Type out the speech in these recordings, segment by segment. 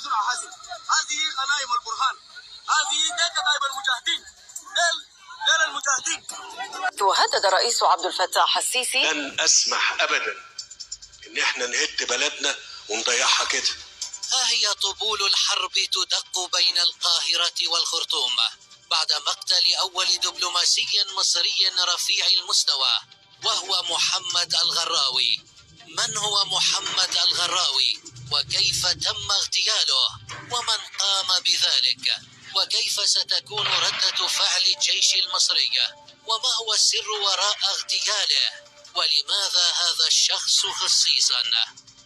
زرع حازم. هذه غنائم البرهان، هذه كتائب المجاهدين، ديل المجاهدين. وهدد الرئيس عبد الفتاح السيسي: لن أسمح أبدا إن احنا نهد بلدنا ونضيعها كده. ها هي طبول الحرب تدق بين القاهرة والخرطوم بعد مقتل أول دبلوماسي مصري رفيع المستوى، وهو محمد الغراوي. من هو محمد الغراوي؟ وكيف تم اغتياله؟ ومن قام بذلك؟ وكيف ستكون ردة فعل الجيش المصري؟ وما هو السر وراء اغتياله؟ ولماذا هذا الشخص خصيصا؟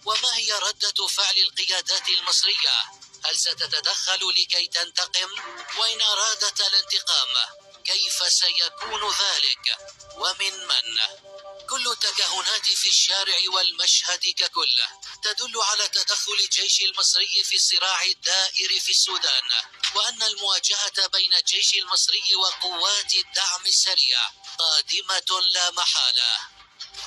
وما هي ردة فعل القيادات المصرية؟ هل ستتدخل لكي تنتقم؟ وإن أرادت الانتقام كيف سيكون ذلك؟ ومن من؟ كل التكهنات في الشارع والمشهد ككل تدل على تدخل الجيش المصري في الصراع الدائر في السودان، وأن المواجهة بين الجيش المصري وقوات الدعم السريع قادمة لا محالة.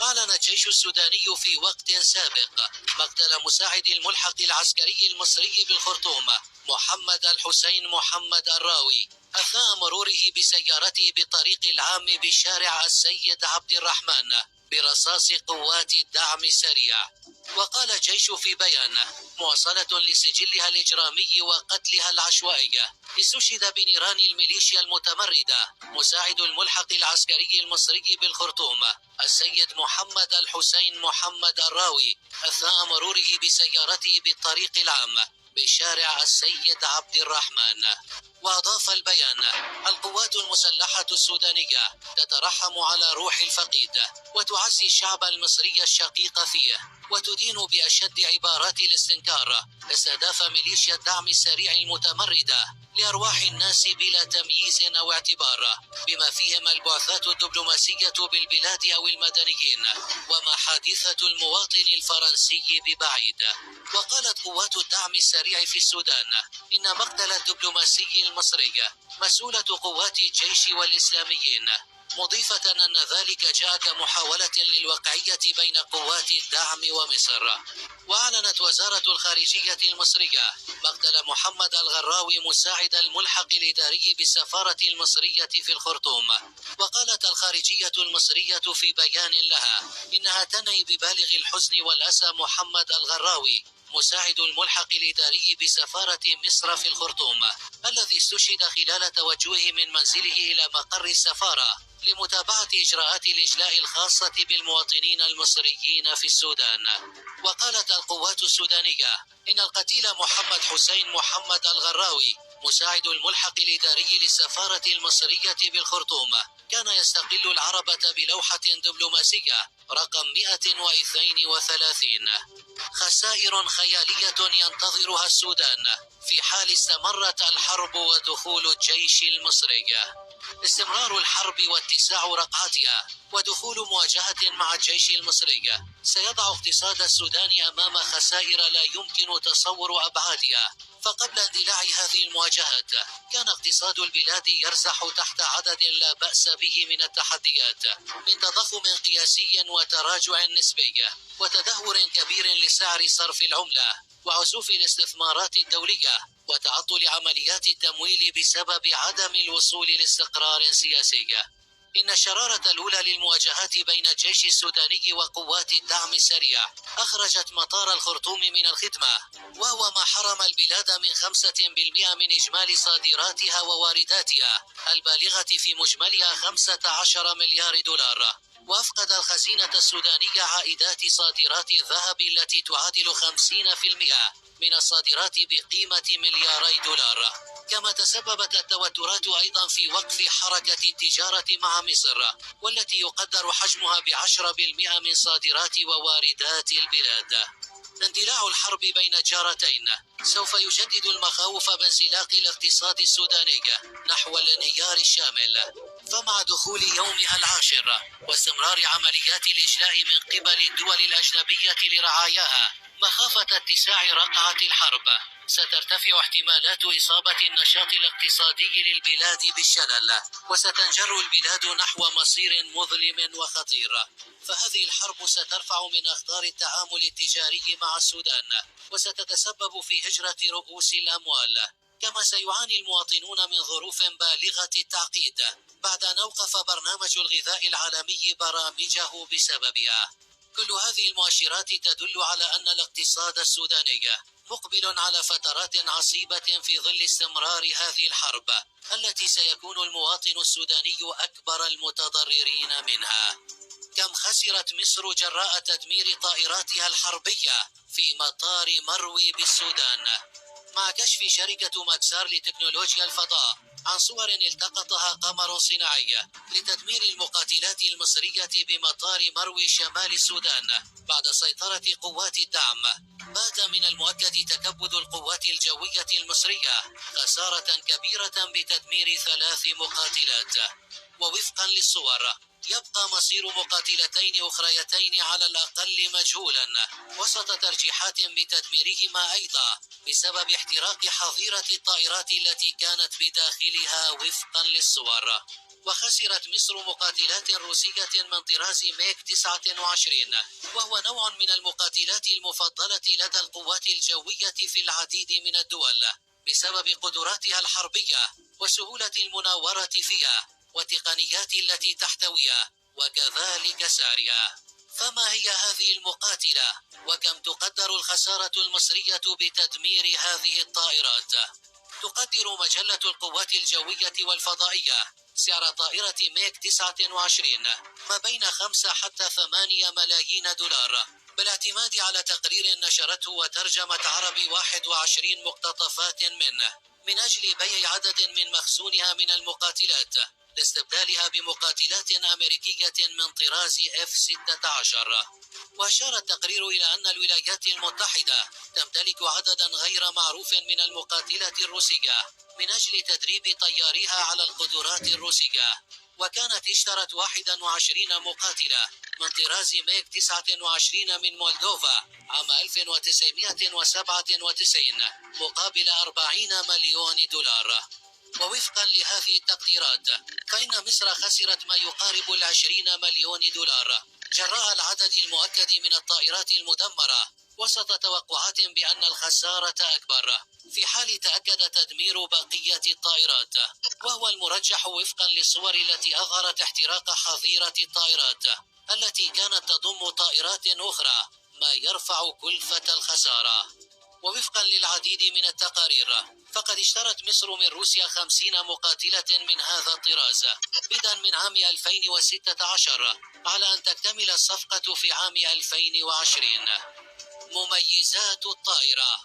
أعلن الجيش السوداني في وقت سابق مقتل مساعد الملحق العسكري المصري بالخرطوم محمد الحسين محمد الراوي أثناء مروره بسيارته بالطريق العام بشارع السيد عبد الرحمن برصاص قوات الدعم السريع. وقال الجيش في بيان: مواصلة لسجلها الإجرامي وقتلها العشوائي، استشهد بنيران الميليشيا المتمردة مساعد الملحق العسكري المصري بالخرطوم السيد محمد الحسين محمد الراوي أثناء مروره بسيارته بالطريق العام بشارع السيد عبد الرحمن. وأضاف البيان: القوات المسلحة السودانية تترحم على روح الفقيد وتعزي الشعب المصري الشقيق فيه، وتدين بأشد عبارات الاستنكار استهداف ميليشيا الدعم السريع المتمردة لأرواح الناس بلا تمييز أو اعتبار، بما فيهم البعثات الدبلوماسية بالبلاد أو المدنيين، وما حادثة المواطن الفرنسي ببعيد. وقالت قوات الدعم السريع في السودان إن مقتل الدبلوماسي المصري مسؤولة قوات الجيش والإسلاميين، مضيفة أن ذلك جاء كمحاولة للوقعية بين قوات الدعم ومصر. وأعلنت وزارة الخارجية المصرية مقتل محمد الغراوي مساعد الملحق الإداري بالسفارة المصرية في الخرطوم. وقالت الخارجية المصرية في بيان لها إنها تنعي ببالغ الحزن والأسى محمد الغراوي مساعد الملحق الإداري بسفارة مصر في الخرطوم الذي استشهد خلال توجهه من منزله إلى مقر السفارة لمتابعة إجراءات الإجلاء الخاصة بالمواطنين المصريين في السودان. وقالت القوات السودانية إن القتيل محمد حسين محمد الغراوي مساعد الملحق الإداري للسفارة المصرية بالخرطوم كان يستقل العربة بلوحة دبلوماسية رقم 132. خسائر خيالية ينتظرها السودان في حال استمرت الحرب ودخول الجيش المصري. استمرار الحرب واتساع رقعتها ودخول مواجهة مع الجيش المصري سيضع اقتصاد السودان أمام خسائر لا يمكن تصور أبعادها. فقبل اندلاع هذه المواجهات كان اقتصاد البلاد يرزح تحت عدد لا بأس به من التحديات، من تضخم قياسي وتراجع نسبي وتدهور كبير لسعر صرف العملة وعزوف الاستثمارات الدولية وتعطل عمليات التمويل بسبب عدم الوصول لاستقرار سياسي. إن الشرارة الأولى للمواجهات بين الجيش السوداني وقوات الدعم السريع أخرجت مطار الخرطوم من الخدمة، وهو ما حرم البلاد من 5% من إجمالي صادراتها ووارداتها البالغة في مجملها 15 مليار دولار. وأفقد الخزينة السودانية عائدات صادرات الذهب التي تعادل 50% من الصادرات بقيمة ملياري دولار. كما تسببت التوترات أيضا في وقف حركة التجارة مع مصر والتي يقدر حجمها ب10% من صادرات وواردات البلاد. اندلاع الحرب بين الجارتين سوف يجدد المخاوف بانزلاق الاقتصاد السوداني نحو الانهيار الشامل. فمع دخول يومها العاشر واستمرار عمليات الإجلاء من قبل الدول الأجنبية لرعاياها مخافة اتساع رقعة الحرب، سترتفع احتمالات إصابة النشاط الاقتصادي للبلاد بالشلل، وستنجر البلاد نحو مصير مظلم وخطير. فهذه الحرب سترفع من أخطار التعامل التجاري مع السودان، وستتسبب في هجرة رؤوس الأموال، كما سيعاني المواطنون من ظروف بالغة التعقيد بعد أن أوقف برنامج الغذاء العالمي برامجه بسببها. كل هذه المؤشرات تدل على أن الاقتصاد السوداني مقبل على فترات عصيبة في ظل استمرار هذه الحرب، التي سيكون المواطن السوداني أكبر المتضررين منها. كم خسرت مصر جراء تدمير طائراتها الحربية في مطار مروي بالسودان؟ مع كشف شركة ماكسار لتكنولوجيا الفضاء عن صور التقطها قمر صناعي لتدمير المقاتلات المصرية بمطار مروي شمال السودان بعد سيطرة قوات الدعم، بات من المؤكد تكبد القوات الجوية المصرية خسارة كبيرة بتدمير 3 مقاتلات. ووفقا للصور، يبقى مصير مقاتلتين أخريتين على الأقل مجهولا وسط ترجيحات بتدميرهما أيضا بسبب احتراق حظيرة الطائرات التي كانت بداخلها وفقا للصور. وخسرت مصر مقاتلات روسية من طراز ميك 29، وهو نوع من المقاتلات المفضلة لدى القوات الجوية في العديد من الدول بسبب قدراتها الحربية وسهولة المناورة فيها وتقنيات التي تحتويها وكذلك سعرها. فما هي هذه المقاتلة؟ وكم تقدر الخسارة المصرية بتدمير هذه الطائرات؟ تقدر مجلة القوات الجوية والفضائية سعر طائرة ميك 29 ما بين 5 حتى 8 ملايين دولار، بالاعتماد على تقرير نشرته وترجمة عربي 21 مقتطفات منه، من أجل بيع عدد من مخزونها من المقاتلات لاستبدالها بمقاتلات أمريكية من طراز F-16. وأشار التقرير إلى أن الولايات المتحدة تمتلك عددا غير معروف من المقاتلة الروسية من أجل تدريب طياريها على القدرات الروسية، وكانت اشترت 21 مقاتلة من طراز ميك 29 من مولدوفا عام 1997 مقابل 40 مليون دولار. ووفقا لهذه التقديرات، فإن مصر خسرت ما يقارب 20 مليون دولار جراء العدد المؤكد من الطائرات المدمرة، وسط توقعات بأن الخسارة أكبر في حال تأكد تدمير بقية الطائرات، وهو المرجح وفقا للصور التي أظهرت احتراق حظيرة الطائرات التي كانت تضم طائرات أخرى، ما يرفع كلفة الخسارة. ووفقا للعديد من التقارير، فقد اشترت مصر من روسيا 50 مقاتلة من هذا الطراز بدءا من عام 2016 على أن تكتمل الصفقة في عام 2020. مميزات الطائرة: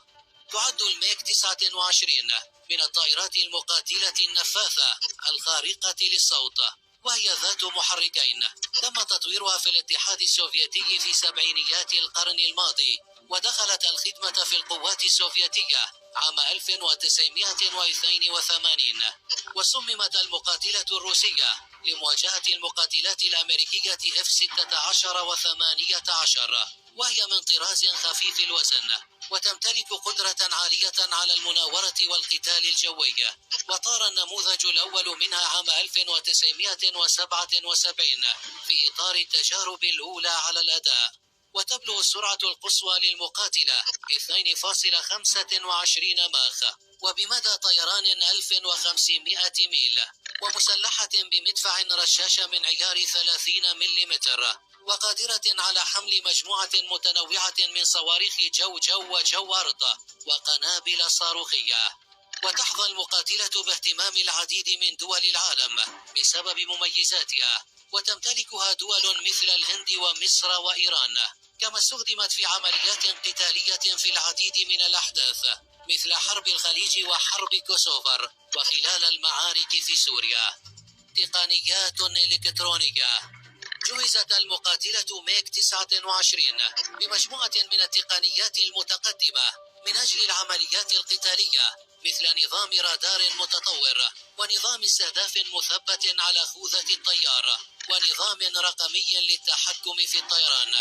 تعد الميك 29 من الطائرات المقاتلة النفاثة الخارقة للصوت، وهي ذات محركين تم تطويرها في الاتحاد السوفيتي في سبعينيات القرن الماضي، ودخلت الخدمة في القوات السوفيتية عام 1982، وصممت المقاتلة الروسية لمواجهة المقاتلات الأمريكية F-16 و18، وهي من طراز خفيف الوزن وتمتلك قدرة عالية على المناورة والقتال الجوي، وطار النموذج الأول منها عام 1977 في إطار التجارب الأولى على الأداء. وتبلغ السرعة القصوى للمقاتلة 2.25 ماخ، وبمدى طيران 1500 ميل، ومسلحة بمدفع رشاش من عيار 30 ملم، وقادرة على حمل مجموعة متنوعة من صواريخ جو وجو أرض وقنابل صاروخية. وتحظى المقاتلة باهتمام العديد من دول العالم بسبب مميزاتها، وتمتلكها دول مثل الهند ومصر وإيران، كما استخدمت في عمليات قتالية في العديد من الأحداث مثل حرب الخليج وحرب كوسوفر وخلال المعارك في سوريا. تقنيات إلكترونية: جهزت المقاتلة ميك 29 بمجموعة من التقنيات المتقدمة من أجل العمليات القتالية، مثل نظام رادار متطور ونظام استهداف مثبت على خوذة الطيار، ونظام رقمي للتحكم في الطيران.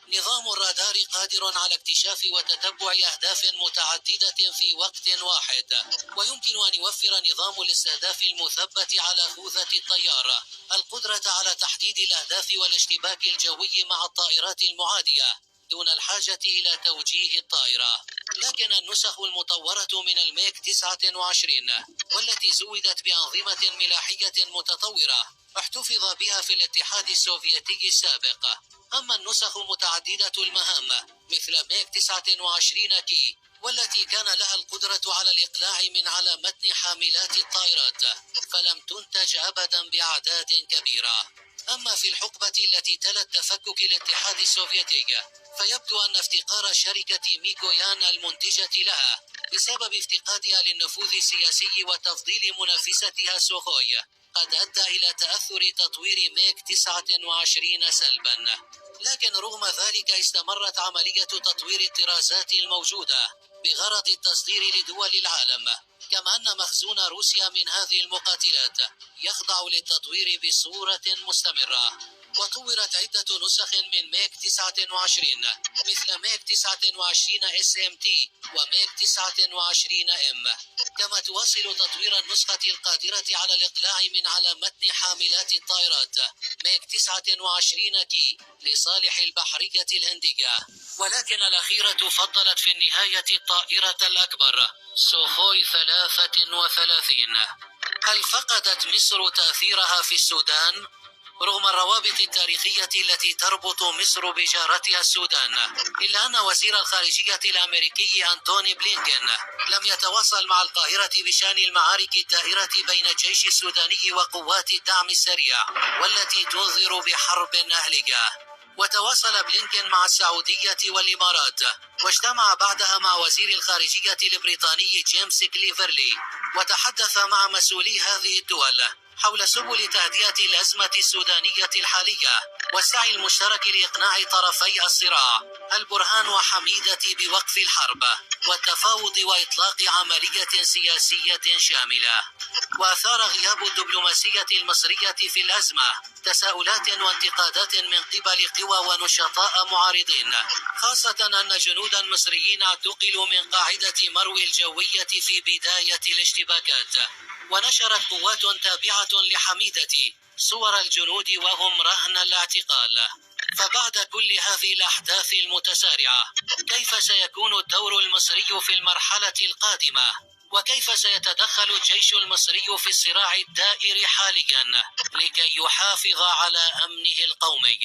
نظام الرادار قادر على اكتشاف وتتبع أهداف متعددة في وقت واحد، ويمكن أن يوفر نظام الاستهداف المثبت على خوذة الطيار القدرة على تحديد الأهداف والاشتباك الجوي مع الطائرات المعادية دون الحاجة إلى توجيه الطائرة. لكن النسخ المطورة من الميك 29 والتي زودت بأنظمة ملاحية متطورة احتفظ بها في الاتحاد السوفيتي السابق. أما النسخ متعددة المهام مثل ميك 29 كي والتي كان لها القدرة على الإقلاع من على متن حاملات الطائرات فلم تنتج أبدا بأعداد كبيرة. أما في الحقبة التي تلت تفكك الاتحاد السوفيتي فيبدو أن افتقار شركة ميكويان المنتجة لها بسبب افتقادها للنفوذ السياسي وتفضيل منافستها سوخوي قد أدى إلى تأثر تطوير ميك 29 سلبا. لكن رغم ذلك استمرت عملية تطوير الطرازات الموجودة بغرض التصدير لدول العالم، كما أن مخزون روسيا من هذه المقاتلات يخضع للتطوير بصورة مستمرة. وطورت عدة نسخ من ميك 29 مثل ميك 29 SMT وميك 29 M، كما تواصل تطوير النسخة القادرة على الإقلاع من على متن حاملات الطائرات ميك 29 كي لصالح البحرية الهندية. ولكن الأخيرة فضلت في النهاية الطائرة الأكبر سوخوي 33. هل فقدت مصر تأثيرها في السودان؟ رغم الروابط التاريخية التي تربط مصر بجارتها السودان، إلا أن وزير الخارجية الأمريكي أنتوني بلينكن لم يتواصل مع القاهرة بشأن المعارك الدائرة بين الجيش السوداني وقوات الدعم السريع والتي تنذر بحرب أهلية. وتواصل بلينكن مع السعودية والإمارات، واجتمع بعدها مع وزير الخارجية البريطاني جيمس كليفرلي، وتحدث مع مسؤولي هذه الدول حول سبل تهدئة الأزمة السودانية الحالية والسعي المشترك لإقناع طرفي الصراع البرهان وحميدة بوقف الحرب والتفاوض وإطلاق عملية سياسية شاملة. وأثار غياب الدبلوماسية المصرية في الأزمة تساؤلات وانتقادات من قبل قوى ونشطاء معارضين، خاصة أن جنودا مصريين اعتقلوا من قاعدة مرو الجوية في بداية الاشتباكات. ونشرت قوات تابعة لحميدة صور الجنود وهم رهن الاعتقال. فبعد كل هذه الأحداث المتسارعة كيف سيكون الدور المصري في المرحلة القادمة؟ وكيف سيتدخل الجيش المصري في الصراع الدائر حاليا لكي يحافظ على أمنه القومي؟